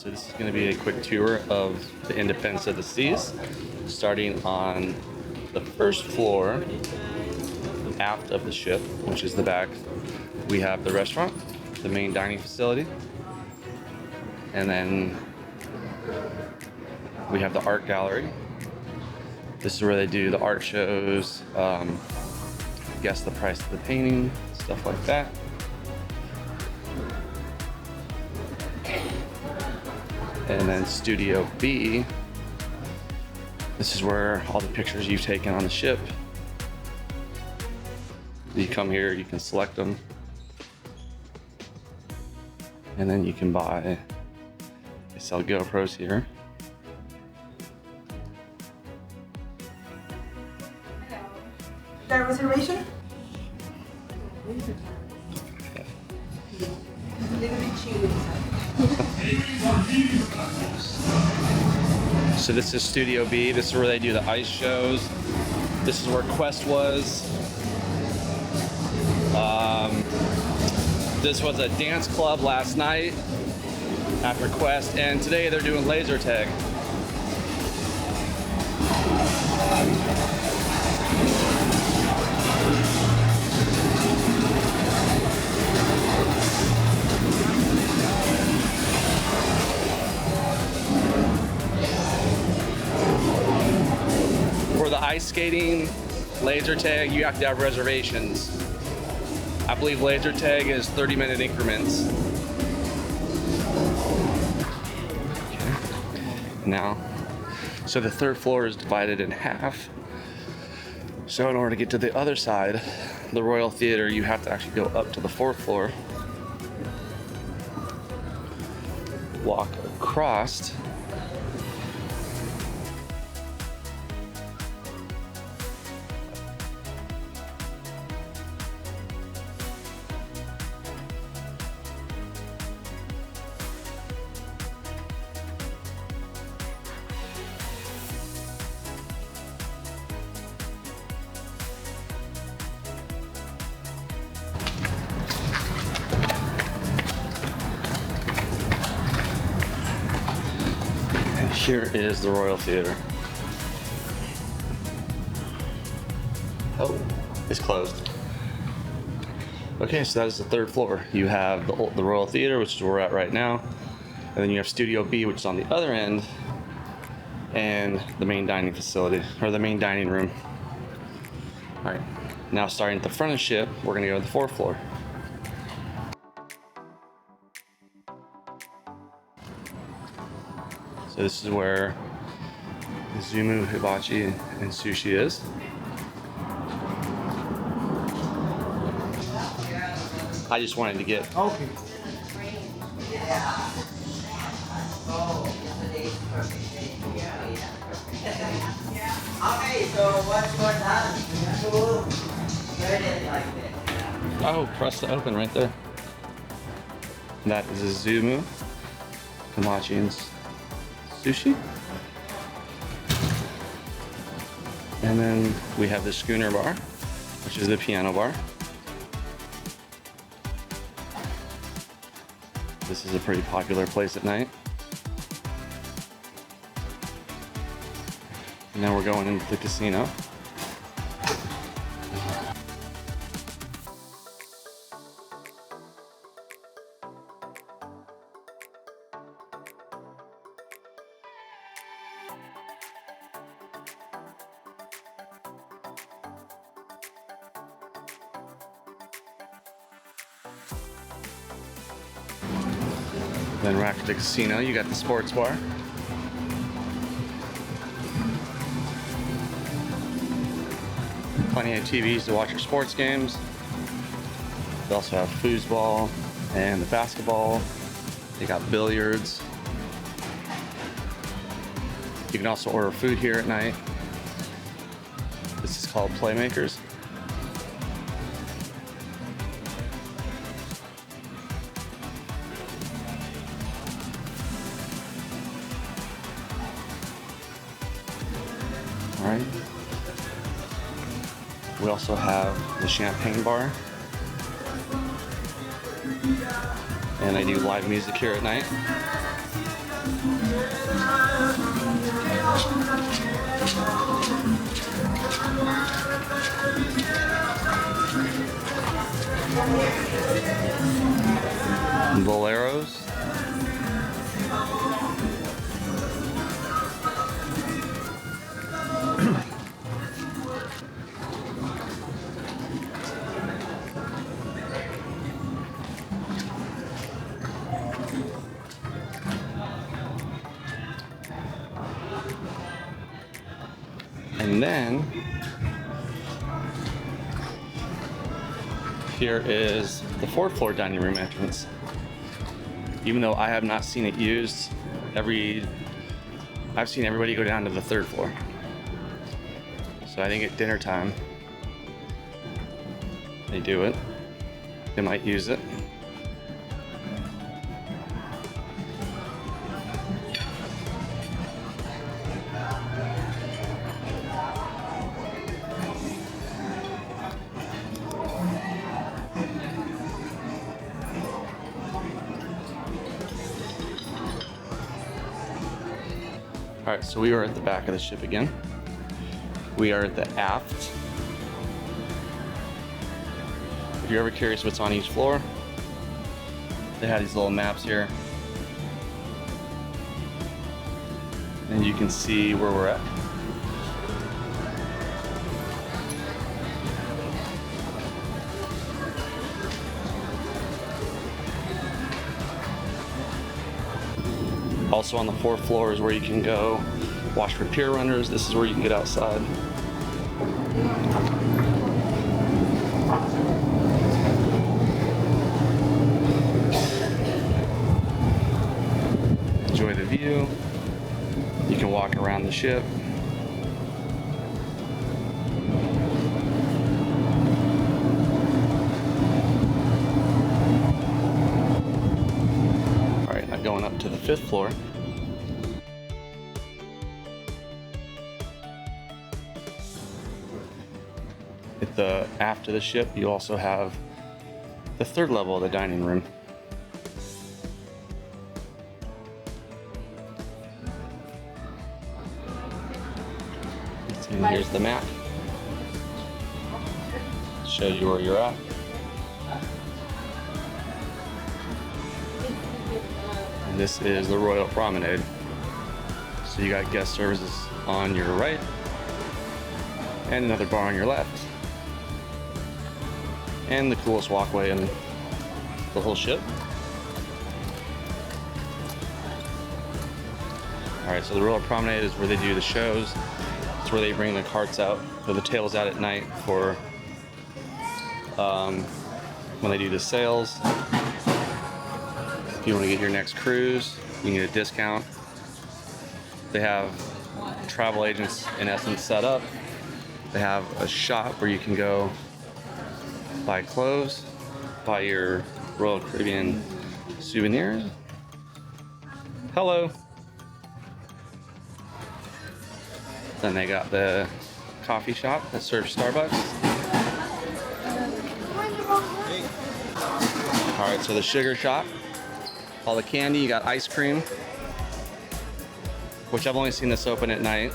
So this is going to be a quick tour of the Independence of the Seas, starting on the first floor aft of the ship, which is the back. We have the restaurant, the main dining facility, and then we have the art gallery. This is where they do the art shows, guess the price of the painting, stuff like that. And then Studio B, this is where all the pictures you've taken on the ship. You come here, you can select them. And then you can buy, they sell GoPros here. That reservation? A little bit chilly. So this is Studio B. This is where they do the ice shows. This is where Quest was. This was a dance club last night after Quest, and today they're doing laser tag. For the ice skating, laser tag, you have to have reservations. I believe laser tag is 30-minute increments. Okay. Now, so the third floor is divided in half. So in order to get to the other side, the Royal Theater, you have to actually go up to the fourth floor, walk across, and here is the Royal Theater. Oh, it's closed. Okay, so that is the third floor. You have the Royal Theater, which is where we're at right now, and then you have Studio B, which is on the other end, and the main dining facility, or the main dining room. All right, now starting at the front of the ship, we're gonna go to the fourth floor. So this is where Zumu, hibachi, and sushi is. I just wanted to get Okay. Okay, so what's your time? Turn it like this. oh, press to open right there. That is a Zumu, hibachi, and sushi. And then we have the Schooner Bar, which is the piano bar. This is a pretty popular place at night. Now we're going into the casino. Then right after the casino, you got the sports bar. Plenty of TVs to watch your sports games. They also have foosball and the basketball. They got billiards. You can also order food here at night. This is called Playmakers. All right. We also have the champagne bar. And they do live music here at night. Boleros. And then here is the fourth floor dining room entrance. Even though I have not seen it used, I've seen everybody go down to the third floor. So I think at dinner time, they do it. They might use it. All right, so we are at the back of the ship again. We are at the aft. If you're ever curious what's on each floor, they have these little maps here. And you can see where we're at. Also on the fourth floor is where you can go watch for pier runners. This is where you can get outside. Enjoy the view. You can walk around the ship. All right, now going up to the fifth floor. At the aft of the ship, you also have the third level of the dining room. And here's the map. Shows you where you're at. And this is the Royal Promenade. So you got guest services on your right and another bar on your left. And the coolest walkway in the whole ship. All right, so the Royal Promenade is where they do the shows. It's where they bring the carts out, or the tails out at night for when they do the sales. If you want to get your next cruise, you can get a discount. They have travel agents in essence set up. They have a shop where you can go buy clothes, buy your Royal Caribbean souvenirs. Hello. Then they got the coffee shop that serves Starbucks. All right, so the sugar shop, all the candy, you got ice cream, which I've only seen this open at night.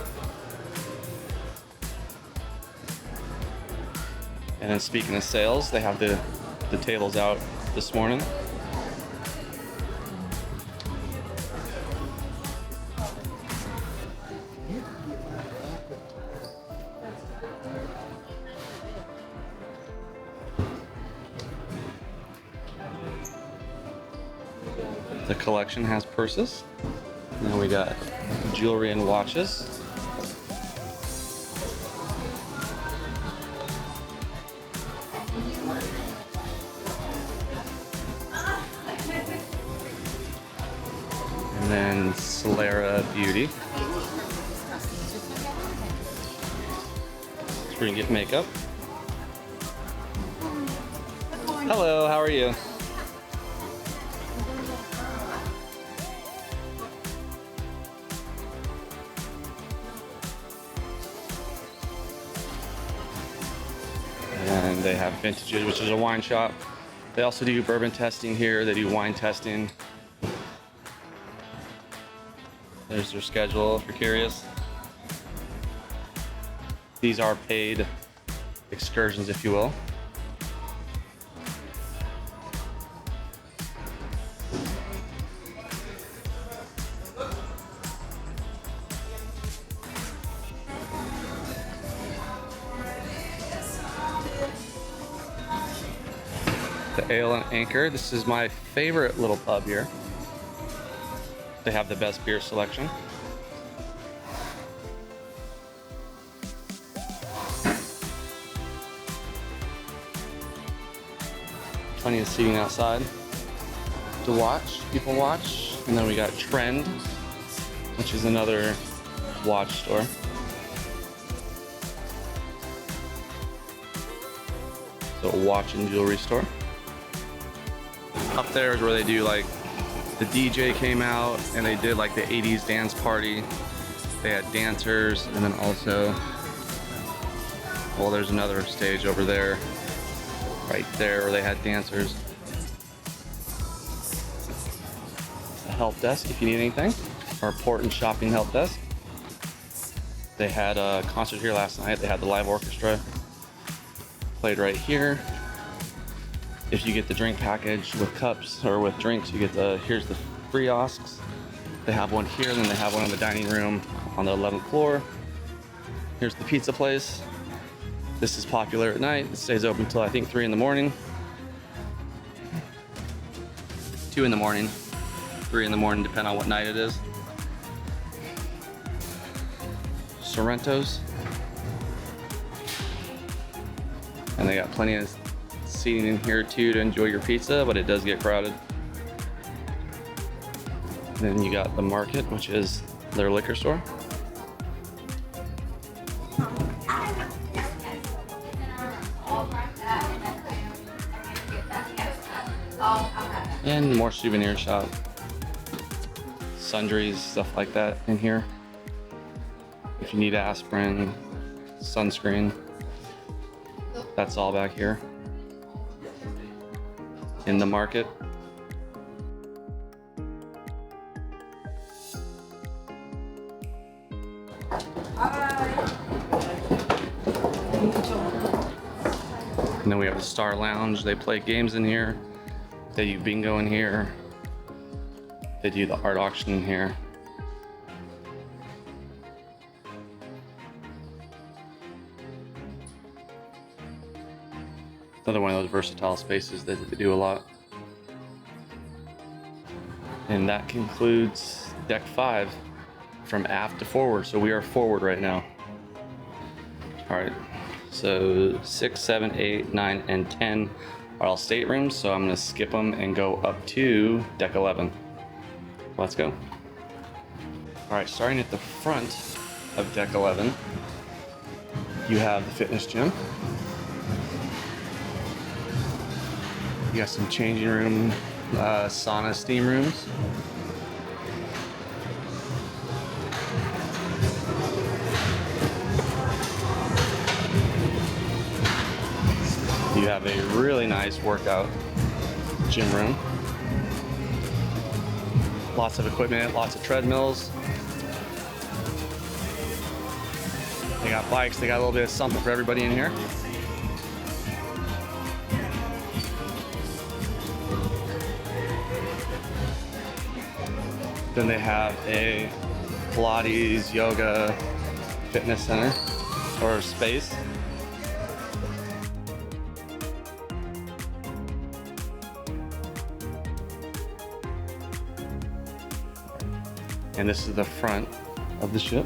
And then speaking of sales, they have the tables out this morning. The collection has purses. Now we got jewelry and watches. And then Solera Beauty. That's where you can get makeup. Hello, how are you? And they have Vintages, which is a wine shop. They also do bourbon testing here. They do wine testing. There's their schedule if you're curious. These are paid excursions, if you will. The Ale and Anchor. This is my favorite little pub here. They have the best beer selection. Plenty of seating outside to watch, people watch. And then we got Trend, which is another watch store. So a watch and jewelry store. Up there is where they do like, the DJ came out and they did like the 80s dance party. They had dancers, and then also, well, there's another stage over there, right there, where they had dancers. A help desk if you need anything, or port and shopping help desk. They had a concert here last night. They had the live orchestra played right here. If you get the drink package with cups or with drinks, you get here's the kiosks. They have one here, and then they have one in the dining room on the 11th floor. Here's the pizza place. This is popular at night. It stays open until I think 3 in the morning. 2 in the morning, 3 in the morning, depending on what night it is. Sorrento's. And they got plenty of seating in here too to enjoy your pizza, but it does get crowded. Then you got the Market, which is their liquor store. And more souvenir shop. Sundries, stuff like that in here. If you need aspirin, sunscreen, that's all back here in the Market. And then we have the Star Lounge. They play games in here. They do bingo in here. They do the art auction in here. Another one of those versatile spaces that they do a lot. And that concludes deck 5 from aft to forward. So we are forward right now. All right, so 6, 7, 8, 9, and 10 are all staterooms. So I'm gonna skip them and go up to deck 11. Let's go. All right, starting at the front of deck 11, you have the fitness gym. You got some changing room, sauna, steam rooms. You have a really nice workout gym room. Lots of equipment, lots of treadmills. They got bikes, they got a little bit of something for everybody in here. Then they have a Pilates, yoga, fitness center, or space. And this is the front of the ship.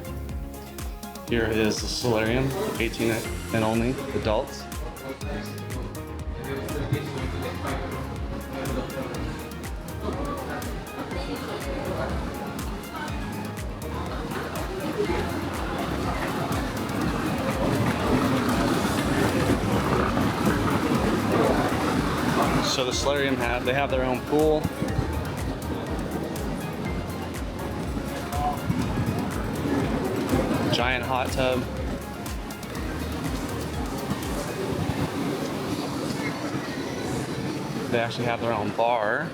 Here is the solarium, 18 and only adults. So the solarium they have their own pool. Giant hot tub. They actually have their own bar.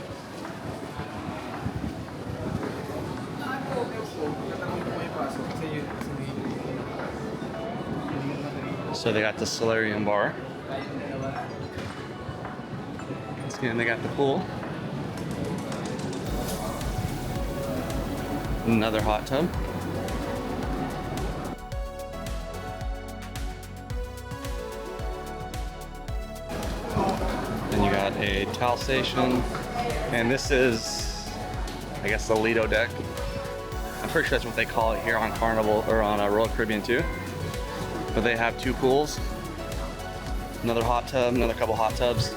So they got the solarium bar. Once again, they got the pool. Another hot tub. Then you got a towel station. And this is, I guess, the Lido deck. I'm pretty sure that's what they call it here on Carnival or on Royal Caribbean too. But they have 2 pools, another hot tub, another couple hot tubs.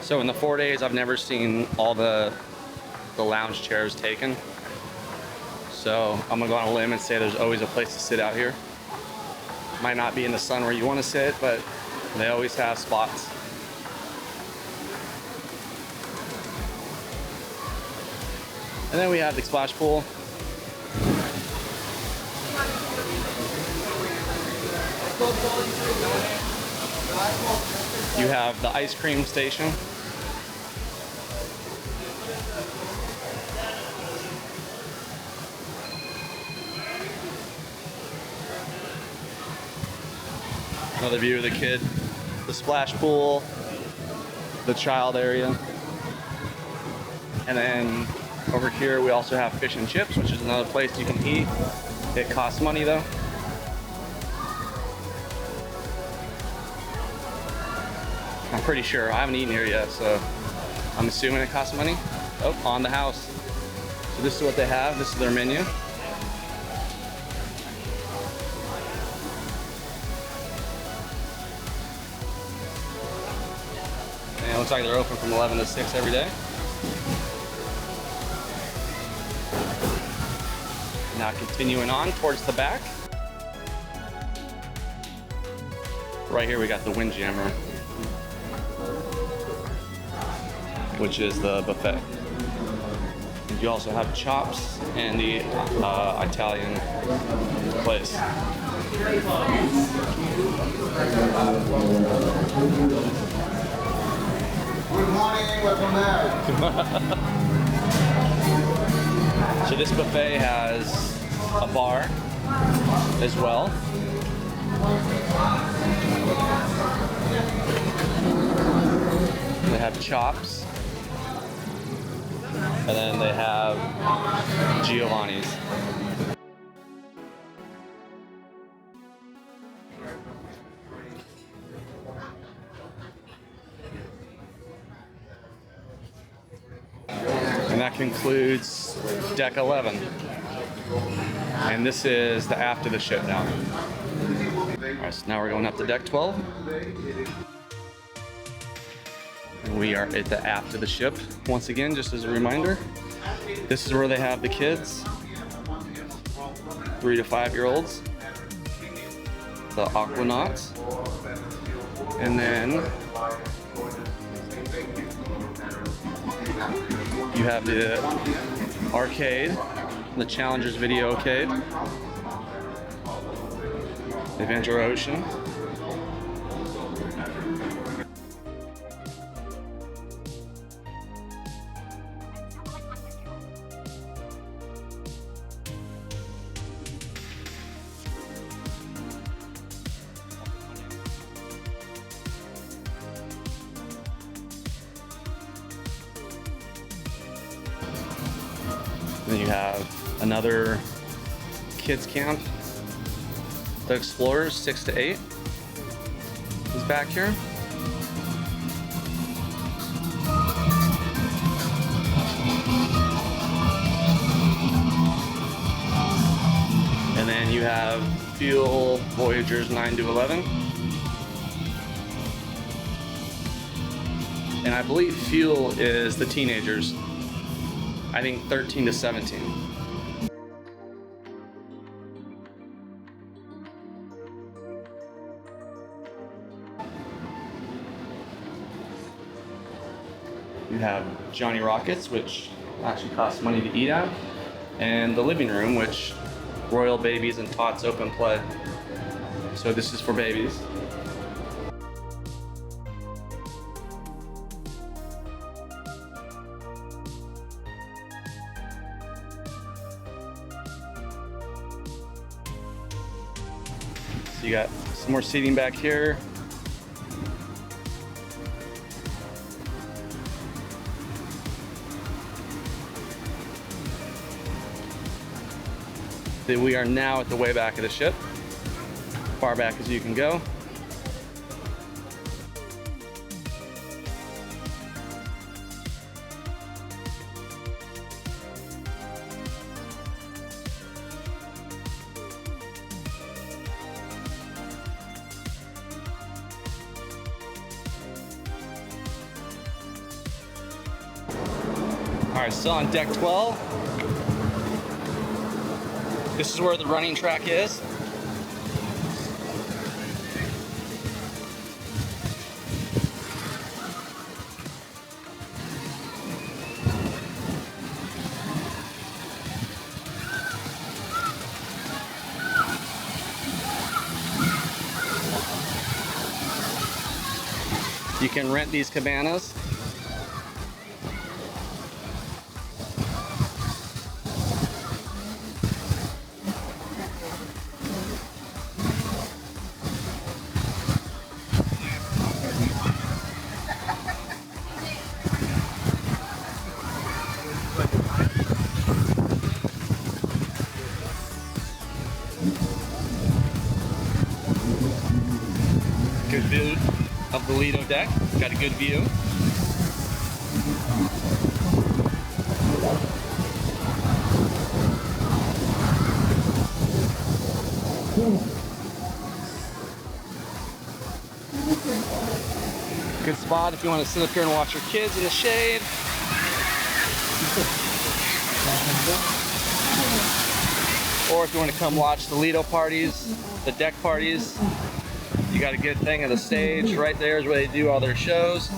So in the 4 days, I've never seen all the lounge chairs taken. So I'm gonna go on a limb and say there's always a place to sit out here. Might not be in the sun where you want to sit, but they always have spots. And then we have the splash pool. You have the ice cream station. Another view of the splash pool, the child area. And then over here we also have fish and chips, which is another place you can eat. It costs money though. I'm pretty sure. I haven't eaten here yet, so I'm assuming it costs money. Oh, on the house. So this is what they have. This is their menu. And it looks like they're open from 11 to 6 every day. Now continuing on towards the back. Right here we got the Windjammer, which is the buffet. And you also have chops and the Italian place. Good morning, welcome back. So this buffet has a bar as well. They have chops. And then they have Giovanni's. And that concludes deck 11. And this is the aft of the ship now. Alright, so now we're going up to deck 12. And we are at the aft of the ship. Once again, just as a reminder, this is where they have the kids, 3 to 5 year olds, the aquanauts, and then you have the arcade, the Challengers Video Arcade, Adventure Ocean. Then you have another kids camp. The Explorers 6 to 8 is back here. And then you have Fuel Voyagers 9 to 11. And I believe Fuel is the teenagers. I think 13 to 17. You have Johnny Rockets, which actually costs money to eat at, and the living room, which Royal Babies and Tots Open Play. So this is for babies. So you got some more seating back here. Then we are now at the way back of the ship, far back as you can go. All right, still on deck 12. This is where the running track is. You can rent these cabanas. Good view of the Lido deck. Got a good view. Good spot if you want to sit up here and watch your kids in the shade. Or if you want to come watch the Lido parties, the deck parties. You got a good thing of the stage. Right there is where they do all their shows.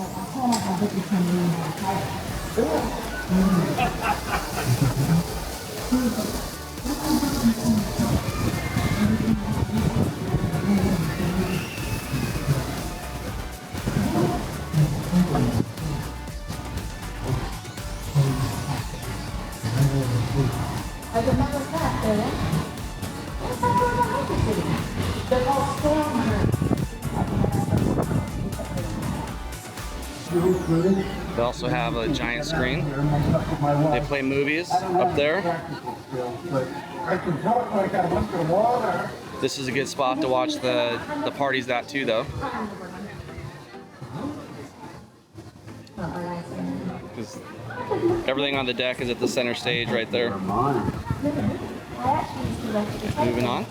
They also have a giant screen. They play movies up there. This is a good spot to watch the parties at too, though. Because everything on the deck is at the center stage right there. Moving on.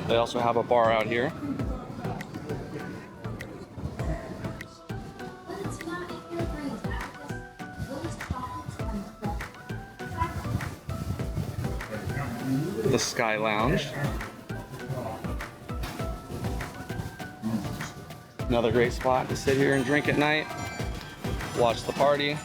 They also have a bar out here. The Sky Lounge. Another great spot to sit here and drink at night, watch the party.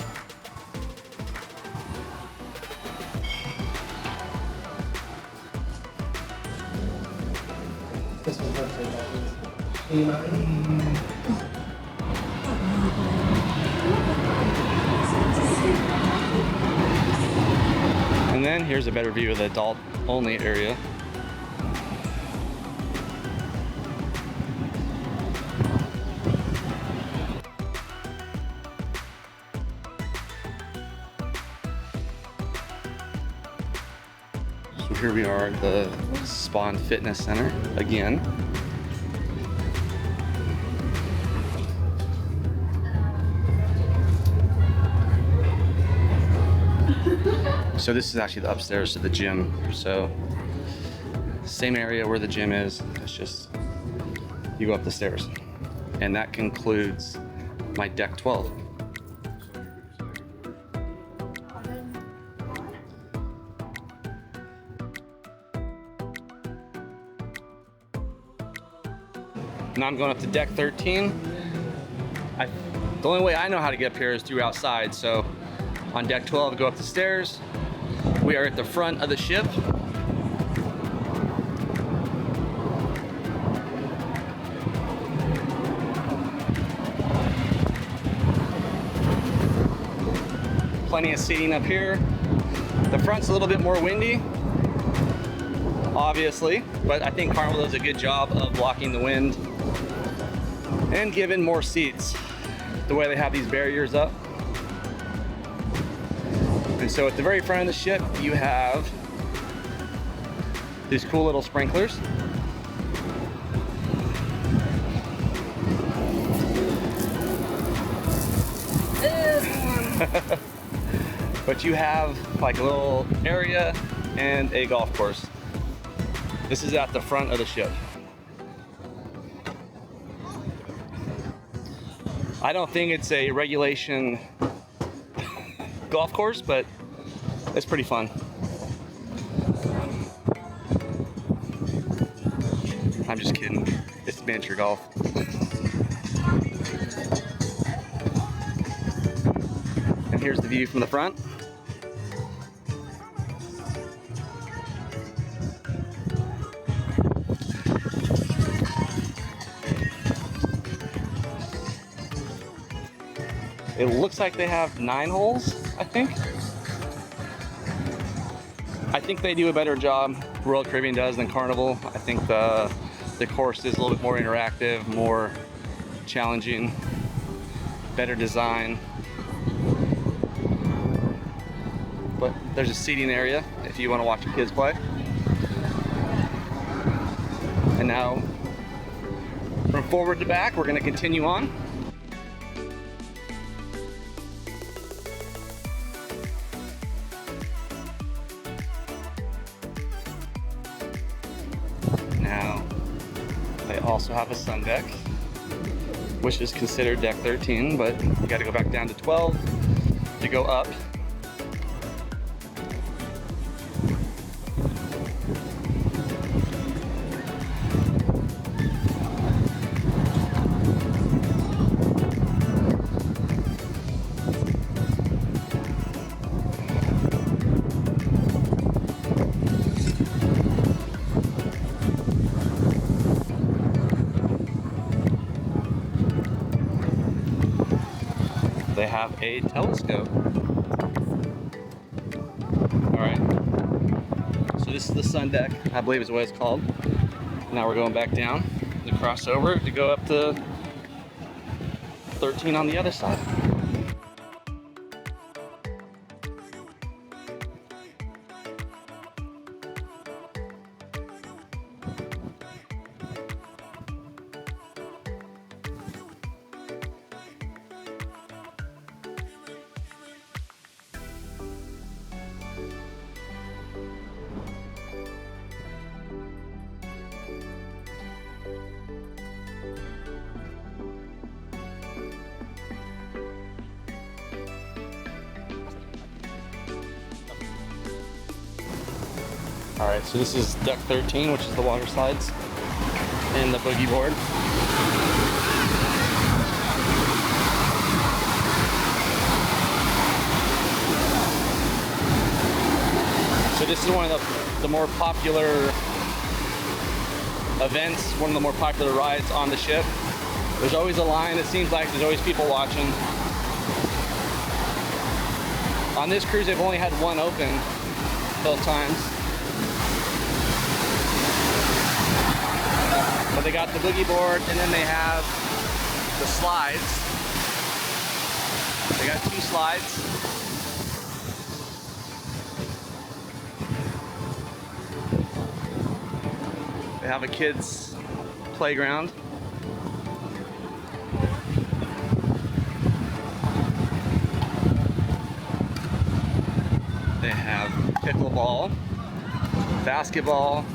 And then here's a better view of the adult only area. So here we are at the Spawn Fitness Center again. So this is actually the upstairs to the gym. So same area where the gym is, it's just you go up the stairs. And that concludes my deck 12. Now I'm going up to deck 13. The only way I know how to get up here is through outside. So on deck 12, go up the stairs. We are at the front of the ship. plenty of seating up here. The front's a little bit more windy, obviously, but I think Carnival does a good job of blocking the wind and giving more seats the way they have these barriers up. And so at the very front of the ship, you have these cool little sprinklers. But you have like a little area and a golf course. This is at the front of the ship. I don't think it's a regulation golf course, but it's pretty fun. I'm just kidding. It's miniature golf. And here's the view from the front. It looks like they have 9 holes, I think. I think they do a better job, Royal Caribbean does, than Carnival. I think the course is a little bit more interactive, more challenging, better design. But there's a seating area if you want to watch your kids play. And now, from forward to back, we're going to continue on. Now, they also have a sun deck, which is considered deck 13, but you got to go back down to 12 to go up. They have a telescope. All right, so this is the sun deck, I believe is what it's called. Now we're going back down to cross over to go up to 13 on the other side. All right, so this is deck 13, which is the water slides and the boogie board. So this is one of the more popular events, one of the more popular rides on the ship. There's always a line, it seems like there's always people watching. On this cruise, they've only had one open both times. But they got the boogie board, and then they have the slides. They got 2 slides. They have a kids' playground. They have pickleball, basketball.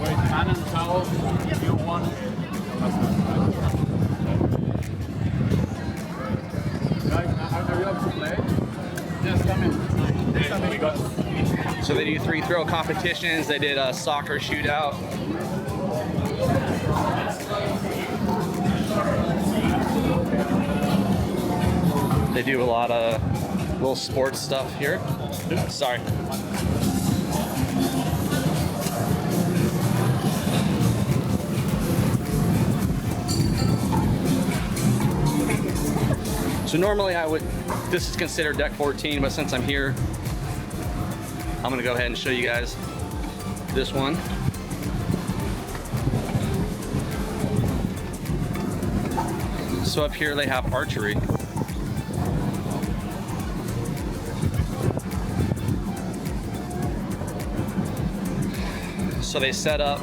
Wait, man and towel, if you want. Guys, are you up to play? Yes, come in. So they do 3 throw competitions. They did a soccer shootout. They do a lot of little sports stuff here. Sorry. So normally this is considered deck 14, but since I'm here, I'm gonna go ahead and show you guys this one. So up here they have archery. So they set up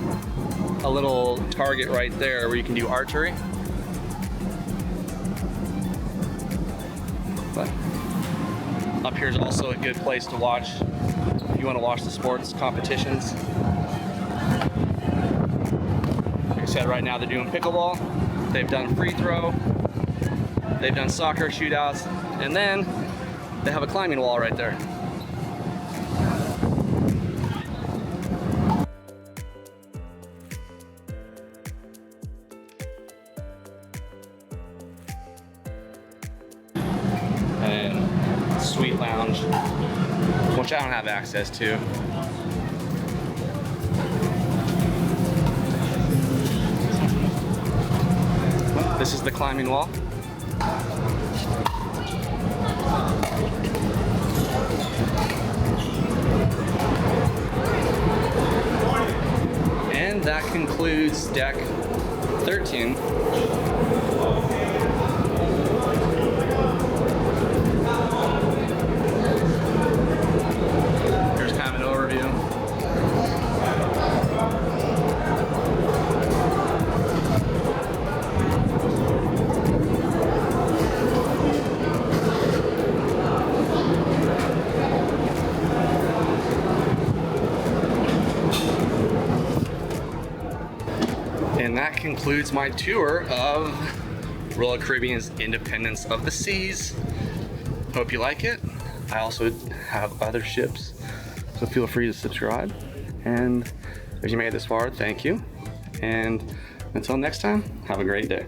a little target right there where you can do archery. But up here is also a good place to watch if you want to watch the sports competitions. Like I said, right now they're doing pickleball. They've done free throw. They've done soccer shootouts. And then they have a climbing wall right there. And suite lounge, which I don't have access to. This is the climbing wall. And that concludes deck 13. Here's kind of an overview. And that concludes my tour of Royal Caribbean's Independence of the Seas. Hope you like it. I also have other ships, so feel free to subscribe. And if you made it this far, thank you. And until next time, have a great day.